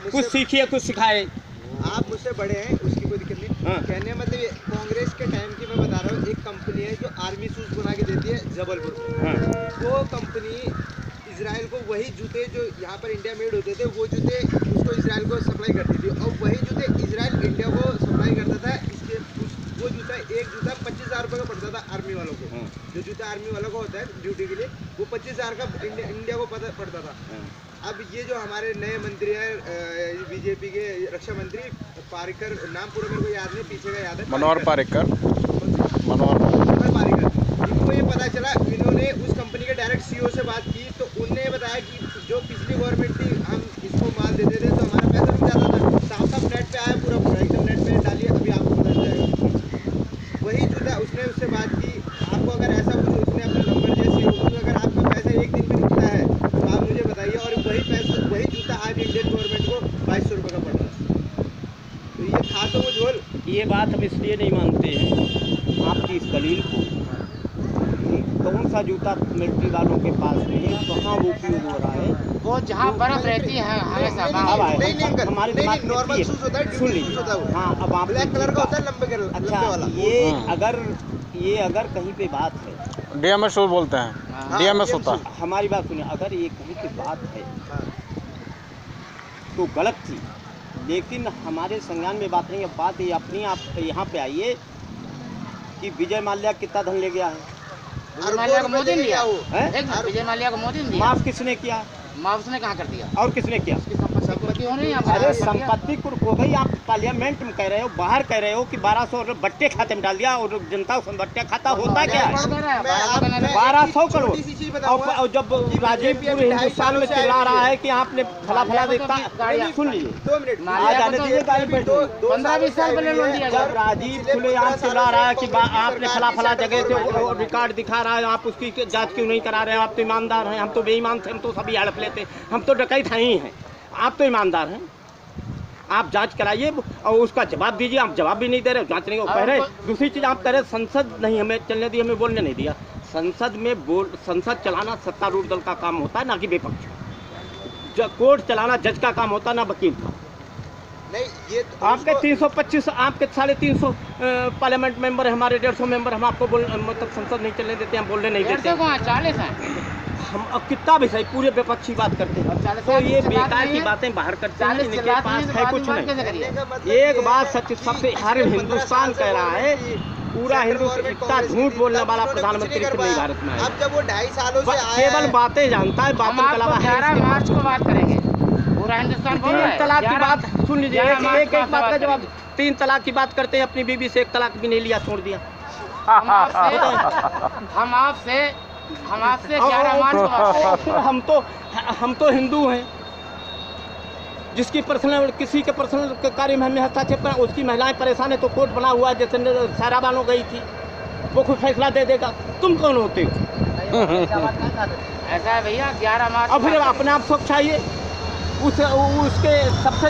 कुछ सीखिए, कुछ सिखाए। आप मुझसे बड़े हैं, उसकी कोई दिक्कत नहीं। हाँ। कहने मतलब ये कांग्रेस के टाइम की मैं बता रहा हूँ, एक कंपनी है जो आर्मी शूज बना के देती है जबलपुर में। हाँ। वो कंपनी इजराइल को वही जूते जो यहाँ पर इंडिया मेड होते थे, वो जूते उसको इजराइल को सप्लाई करती थी, और वही जूते इजराइल इंडिया को सप्लाई करता था। इसके वो जूता, एक जूता 25,000 रुपये का पड़ता था आर्मी वालों को। हाँ। जो जूता आर्मी वालों को होता है ड्यूटी के लिए, वो 25,000 का इंडिया को पड़ता था। हाँ। अब ये जो हमारे नए मंत्री हैं बीजेपी के रक्षा मंत्री पारिकर, नाम पूरा मेरे को याद नहीं, पीछे का याद है, मनोहर पारिकर। इनको ये पता चला, इन्होंने उस कंपनी के डायरेक्ट सीईओ से बात की, तो उनने बताया कि जो पिछली गवर्नमेंट थी, हम इसको माल देते थे तो हमारा पैसा रुक जाता था। साफ साफ नेट पे आया, पूरा एकदम नेट पे डालिए, अभी आपको पता चल जाएगा। वही जूता उसने उससे बात की, आपको अगर ऐसा कुछ, उसने अपना नंबर दिया सीईओ को, अगर आपका पैसा एक दिन भी रुकता है तो आप मुझे बताइए। और वही पैसा, वही जूता आज इंडियन गवर्नमेंट को 2200 रुपये का पड़ रहा है। तो ये था तो वो झोल। ये बात हम इसलिए नहीं मानते हैं आपकी इस दलील को, कौन सा जूता मिलिट्री वालों के पास नहीं है, कहाँ वो उपयोग हो रहा है, वो जहाँ बर्फ रहती है हमेशा हमारे दिमाग में नॉर्मल शूज होता है, सुन ड्यूटी लीजिए। शूज होता है वो। हाँ, अब आप ब्लैक कलर का होता है, लंबे अच्छा वाला। ये अगर कहीं पे बात है, डीएमएस शूज बोलते हैं, हाँ, डीएमएस होता है। हमारी बात सुनिए, अगर ये कहीं पे बात है हाँ। तो गलत थी, लेकिन हमारे संज्ञान में बात नहीं है। बात ये अपनी, आप यहाँ पे आइए कि विजय माल्या कितना धन ले गया है, विजय माल्या को मोदी ने लिया वो। हैं? एक मिनट, विजय माल्या को मोदी ने दिया, माफ किसने किया माफ उसने कहाँ कर दिया? और किसने किया? उसकी संपत्ति होनी है। अरे संपत्ति कुर्क हो गई। आप पार्लियामेंट में कह रहे हो, बाहर कह रहे हो कि 1200 बट्टे खाते में डाल दिया, और जनता उस बट्टे खाता होता क्या है? 1200 करोड़। और जब राजीवपुर हिंदुस्तान में चिल्ला रहा है कि आपने फला फला देखता, सुन लीजिए, 2 मिनट आ जाने दीजिए, गाड़ी पे 15-20 साल पहले लोन दिया। जब राजीव खुलेआम चिल्ला रहा है कि आपने फला फला जगह से रिकॉर्ड दिखा रहा है, आप उसकी जांच क्यों नहीं करा रहे हैं? आप तो ईमानदार हैं, हम तो बेईमान थे, हम तो सभी हड़प लेते, हम तो डकैत ही हैं, आप तो ईमानदार हैं। आप जांच कराइए और उसका जवाब दीजिए। आप जवाब भी नहीं दे रहे, जांच नहीं कह रहे। दूसरी चीज़ आप कह रहे संसद नहीं हमें चलने दी, हमें बोलने नहीं दिया। संसद में संसद चलाना सत्तारूढ़ दल का काम होता है, ना कि विपक्ष। कोर्ट चलाना जज का काम होता है, ना वकील का। नहीं, ये तो आपके 325, आपके 350 पार्लियामेंट मेंबर है, हमारे 150 मेंबर, हम आपको मतलब संसद नहीं चलने देते, हम बोलने नहीं देते। 40 हैं हम अब कितना भी सही पूरे विपक्षी बात करते हैं, तो ये बेकार की बातें बाहर करते हैं, इनके पास है कुछ नहीं। एक बात सच, सबसे हर हिंदुस्तान कह रहा है, पूरा हिंदुस्तान इतना झूठ बोलने वाला प्रधानमंत्री नहीं भारत में है। अब जब वो 2.5 सालों से केवल बातें जानता है, बातों के अलावा 11 मार्च को बात करेंगे, पूरा हिंदुस्तान बोल रहा है। 3 तलाक की बात सुन लीजिए, एक बात का जवाब। 3 तलाक की बात करते हैं, अपनी बीवी से 1 तलाक भी नहीं लिया, छोड़ दिया। हम आपसे 11 मार्च को हम तो हिंदू हैं, जिसकी पर्सनल, किसी के पर्सनल कार्य में हमें हस्तक्षेप करना, उसकी महिलाएं परेशान है तो कोर्ट बना हुआ है, जैसे सारा बानो गई थी, वो खुद फैसला दे देगा। तुम कौन होते हो? ऐसा है भैया, 11 मार्च। और फिर अपने आप शौक चाहिए, उसके सबसे